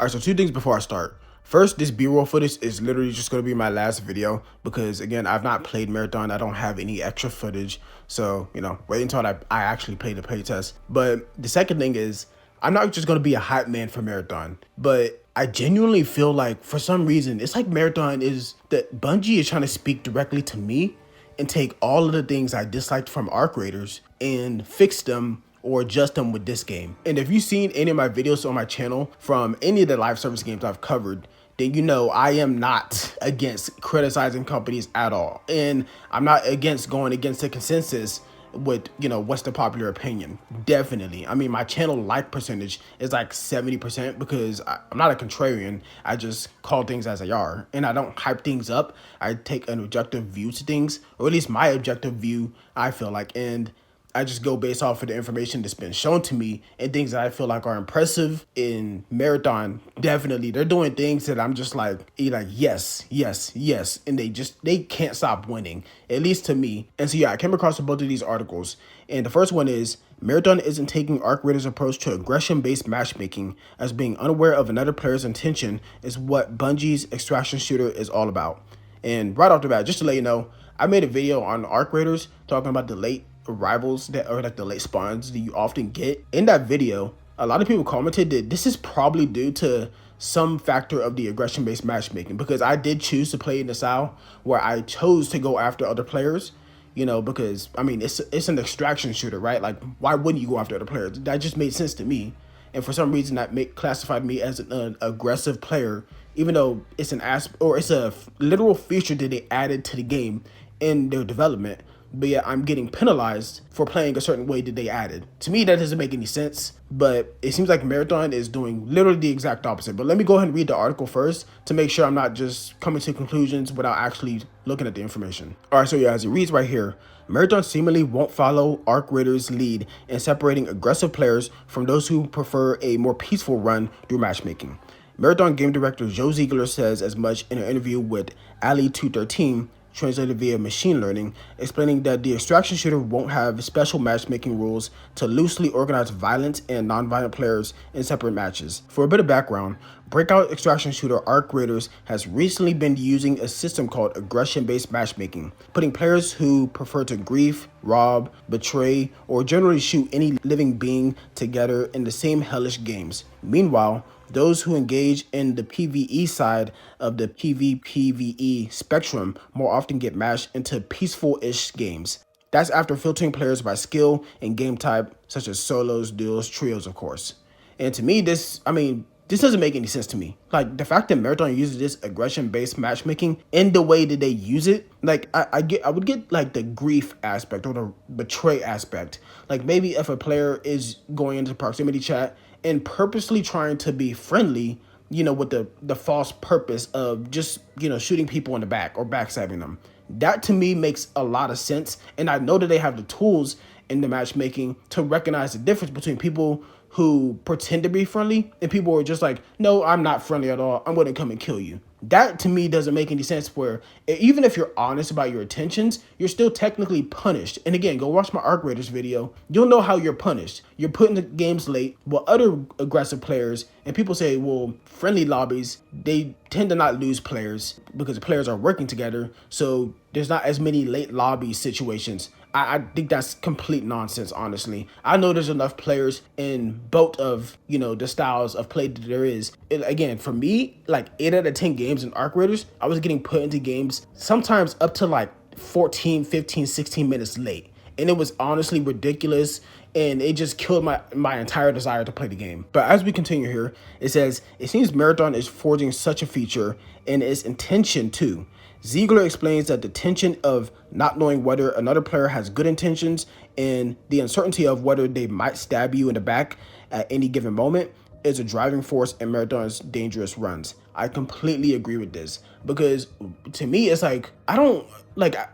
All right, so two things before I start. First, this B-roll footage is literally just going to be my last video because, again, I've not played Marathon. I don't have any extra footage. So, wait until I actually play the playtest. But the second thing is, I'm not just going to be a hype man for Marathon, but I genuinely feel like, for some reason, it's like Marathon is that Bungie is trying to speak directly to me and take all of the things I disliked from Arc Raiders and fix them or adjust them with this game. And if you've seen any of my videos on my channel from any of the live service games I've covered, then you know I am not against criticizing companies at all. And I'm not against going against the consensus with, what's the popular opinion. Definitely. I mean, my channel like percentage is like 70% because I'm not a contrarian. I just call things as they are. And I don't hype things up. I take an objective view to things, or at least my objective view, I feel like. And I just go based off of the information that's been shown to me and things that I feel like are impressive. In Marathon, definitely, they're doing things that I'm just like yes, yes, yes. And they can't stop winning, at least to me. And so, yeah, I came across both of these articles. And the first one is, Marathon isn't taking Arc Raiders' approach to aggression-based matchmaking, as being unaware of another player's intention is what Bungie's extraction shooter is all about. And right off the bat, just to let you know, I made a video on Arc Raiders talking about the late arrivals that are like the late spawns that you often get. In that video, a lot of people commented that this is probably due to some factor of the aggression based matchmaking, because I did choose to play in the style where I chose to go after other players, because I mean it's an extraction shooter, right? Like, why wouldn't you go after other players? That just made sense to me. And for some reason that classified me as an aggressive player, even though it's it's a literal feature that they added to the game in their development. But yeah, I'm getting penalized for playing a certain way that they added. To me, that doesn't make any sense, but it seems like Marathon is doing literally the exact opposite. But let me go ahead and read the article first to make sure I'm not just coming to conclusions without actually looking at the information. All right, so yeah, as it reads right here, Marathon seemingly won't follow Arc Raiders' lead in separating aggressive players from those who prefer a more peaceful run through matchmaking. Marathon game director Joe Ziegler says as much in an interview with Ali213, translated via machine learning, explaining that the extraction shooter won't have special matchmaking rules to loosely organize violent and non-violent players in separate matches. For a bit of background, breakout extraction shooter Arc Raiders has recently been using a system called aggression-based matchmaking, putting players who prefer to grief, rob, betray, or generally shoot any living being together in the same hellish games. Meanwhile, those who engage in the PvE side of the PvPvE spectrum more often get matched into peaceful-ish games. That's after filtering players by skill and game type, such as solos, duos, trios, of course. And to me, this doesn't make any sense to me. Like, the fact that Marathon uses this aggression-based matchmaking in the way that they use it, like, I would get like the grief aspect or the betray aspect. Like, maybe if a player is going into proximity chat and purposely trying to be friendly, with the false purpose of just, shooting people in the back or backstabbing them. That to me makes a lot of sense. And I know that they have the tools in the matchmaking to recognize the difference between people who pretend to be friendly and people who are just like, no, I'm not friendly at all, I'm going to come and kill you. That to me doesn't make any sense, where even if you're honest about your intentions, you're still technically punished. And again, go watch my Arc Raiders video. You'll know how you're punished. You're put in the games late, while other aggressive players, and people say, well, friendly lobbies, they tend to not lose players because the players are working together. So there's not as many late lobby situations. I think that's complete nonsense, honestly. I know there's enough players in both of, the styles of play that there is. Again, for me, like 8 out of 10 games in Arc Raiders, I was getting put into games sometimes up to like 14, 15, 16 minutes late. And it was honestly ridiculous. And it just killed my entire desire to play the game. But as we continue here, it says, it seems Marathon is forging such a feature in its intention too. Ziegler explains that the tension of not knowing whether another player has good intentions and the uncertainty of whether they might stab you in the back at any given moment is a driving force in Marathon's dangerous runs. I completely agree with this, because to me, it's like, I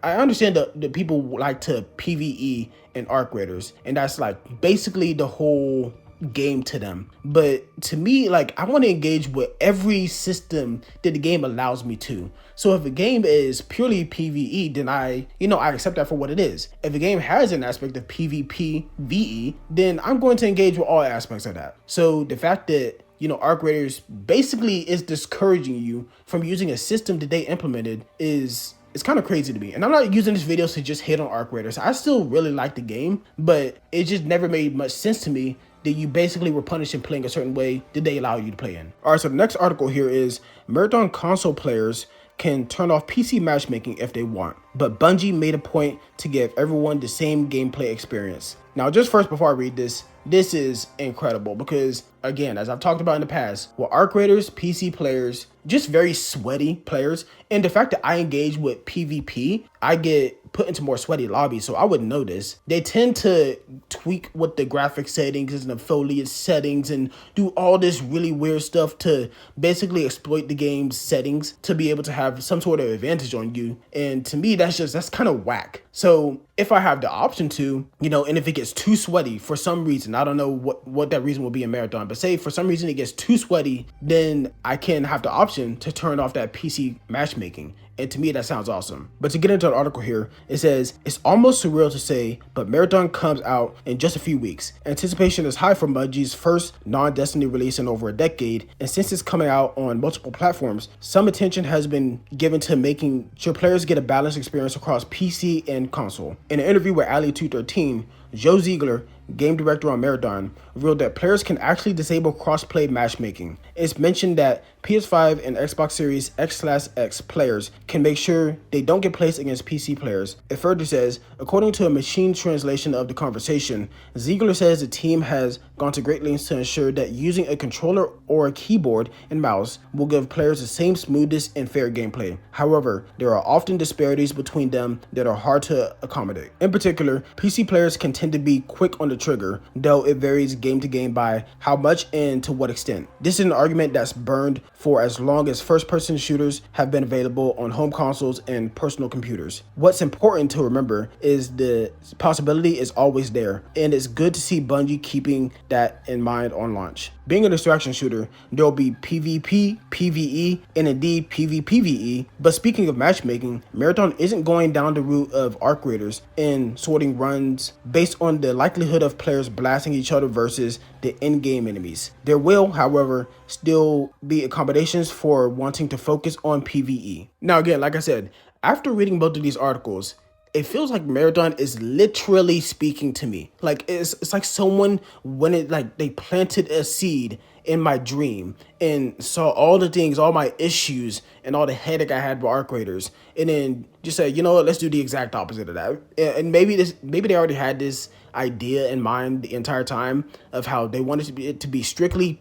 understand that people like to PvE in Arc Raiders, and that's like basically the whole game to them. But to me, like, I want to engage with every system that the game allows me to. So if a game is purely PvE, then I accept that for what it is. If a game has an aspect of PvP VE, then I'm going to engage with all aspects of that. So the fact that Arc Raiders basically is discouraging you from using a system that they implemented is it's kind of crazy to me. And I'm not using this video to just hit on Arc Raiders. I still really like the game, but it just never made much sense to me that you basically were punished in playing a certain way that they allow you to play in. All right, so the next article here is Marathon console players can turn off PC matchmaking if they want, but Bungie made a point to give everyone the same gameplay experience. Now, just first, before I read this is incredible because, again, as I've talked about in the past, with Arc Raiders, PC players, just very sweaty players, and the fact that I engage with PvP, I get put into more sweaty lobbies, so I wouldn't know this. They tend to tweak with the graphic settings and the foliage settings and do all this really weird stuff to basically exploit the game's settings to be able to have some sort of advantage on you. And to me, that's kind of whack. So if I have the option to, and if it gets too sweaty for some reason, I don't know what that reason will be in Marathon, but say for some reason it gets too sweaty, then I can have the option to turn off that PC matchmaking. And to me, that sounds awesome. But to get into the article here, it says, it's almost surreal to say, but Marathon comes out in just a few weeks. Anticipation is high for Bungie's first non-Destiny release in over a decade. And since it's coming out on multiple platforms, some attention has been given to making sure players get a balanced experience across PC and console. In an interview with Ali213, Joe Ziegler, game director on Marathon, revealed that players can actually disable crossplay matchmaking. It's mentioned that PS5 and Xbox Series X/X players can make sure they don't get placed against PC players. It further says, according to a machine translation of the conversation, Ziegler says the team has gone to great lengths to ensure that using a controller or a keyboard and mouse will give players the same smoothness and fair gameplay. However, there are often disparities between them that are hard to accommodate. In particular, PC players can tend to be quick on the trigger, though it varies game to game by how much and to what extent. This is an argument that's burned for as long as first-person shooters have been available on home consoles and personal computers. What's important to remember is the possibility is always there, and it's good to see Bungie keeping that in mind on launch. Being a distraction shooter, there will be PvP, PvE, and indeed PvPvE. But speaking of matchmaking, Marathon isn't going down the route of Arc Raiders and sorting runs based on the likelihood of players blasting each other versus the in-game enemies. There will, however, still be accommodations for wanting to focus on PvE. Now again, like I said, after reading both of these articles, it feels like Marathon is literally speaking to me. Like it's like someone they planted a seed in my dream and saw all the things, all my issues and all the headache I had with Arc Raiders, and then just said, you know what, let's do the exact opposite of that. And maybe they already had this idea in mind the entire time of how they wanted it to be strictly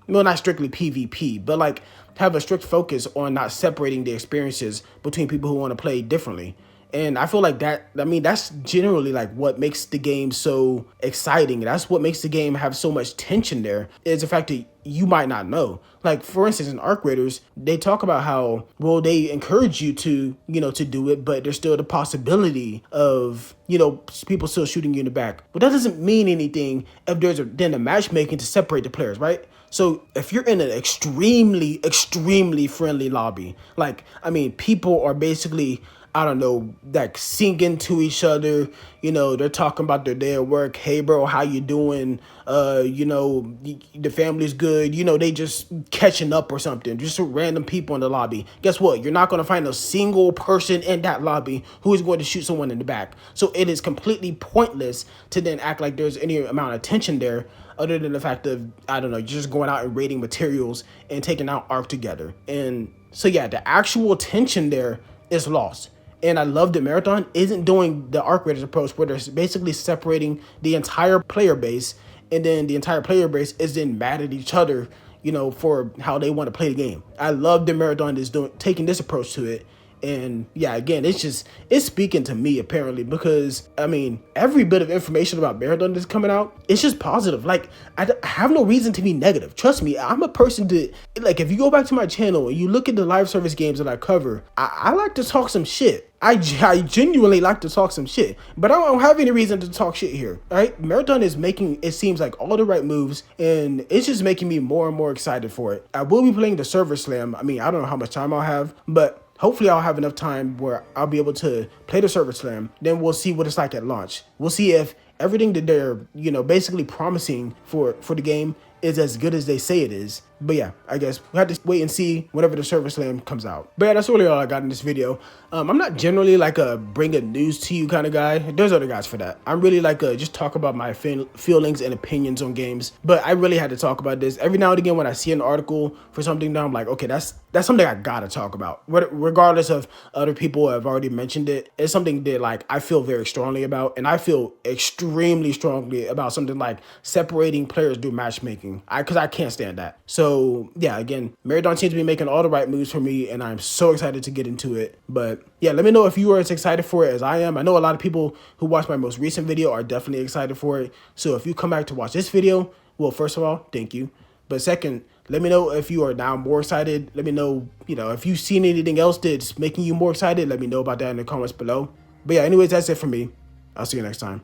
not strictly PvP, but like have a strict focus on not separating the experiences between people who want to play differently. And I feel like that's generally like what makes the game so exciting. That's what makes the game have so much tension there, is the fact that you might not know. Like, for instance, in Arc Raiders, they talk about how, well, they encourage you to do it, but there's still the possibility of, people still shooting you in the back. But that doesn't mean anything if there's then a matchmaking to separate the players, right? So if you're in an extremely, extremely friendly lobby, people are basically, like singing to each other, they're talking about their day at work. Hey bro, how you doing? The family's good. They just catching up or something. Just random people in the lobby. Guess what? You're not going to find a single person in that lobby who is going to shoot someone in the back. So it is completely pointless to then act like there's any amount of tension there, other than the fact of, just going out and raiding materials and taking out Arc together. And so yeah, the actual tension there is lost. And I love that Marathon isn't doing the Arc Raiders approach where they're basically separating the entire player base, and then the entire player base is then mad at each other, for how they want to play the game. I love that Marathon is taking this approach to it. And yeah, again, it's speaking to me apparently, because every bit of information about Marathon that's coming out, it's just positive. Like, I have no reason to be negative. Trust me, I'm a person that, like, if you go back to my channel and you look at the live service games that I cover, I like to talk some shit. I genuinely like to talk some shit, but I don't have any reason to talk shit here. All right, Marathon is making, it seems like, all the right moves, and it's just making me more and more excited for it. I will be playing the server slam. I don't know how much time I'll have, but hopefully I'll have enough time where I'll be able to play the server slam. Then we'll see what it's like at launch. We'll see if everything that they're, basically promising for the game is as good as they say it is. But yeah, I guess we have to wait and see whenever the server slam comes out. But yeah, that's really all I got in this video. I'm not generally like a bring a news to you kind of guy. There's other guys for that. I'm really like a just talk about my feelings and opinions on games. But I really had to talk about this. Every now and again when I see an article for something that I'm like, okay, that's something I gotta talk about. Regardless of other people have already mentioned it, it's something that like I feel very strongly about, and I feel extremely strongly about something like separating players through matchmaking. Because I can't stand that. So yeah, again, Marathon seems to be making all the right moves for me, and I'm so excited to get into it. But yeah, let me know if you are as excited for it as I am. I know a lot of people who watched my most recent video are definitely excited for it. So if you come back to watch this video, well, first of all, thank you. But second, let me know if you are now more excited. Let me know, if you've seen anything else that's making you more excited. Let me know about that in the comments below. But yeah, anyways, that's it for me. I'll see you next time.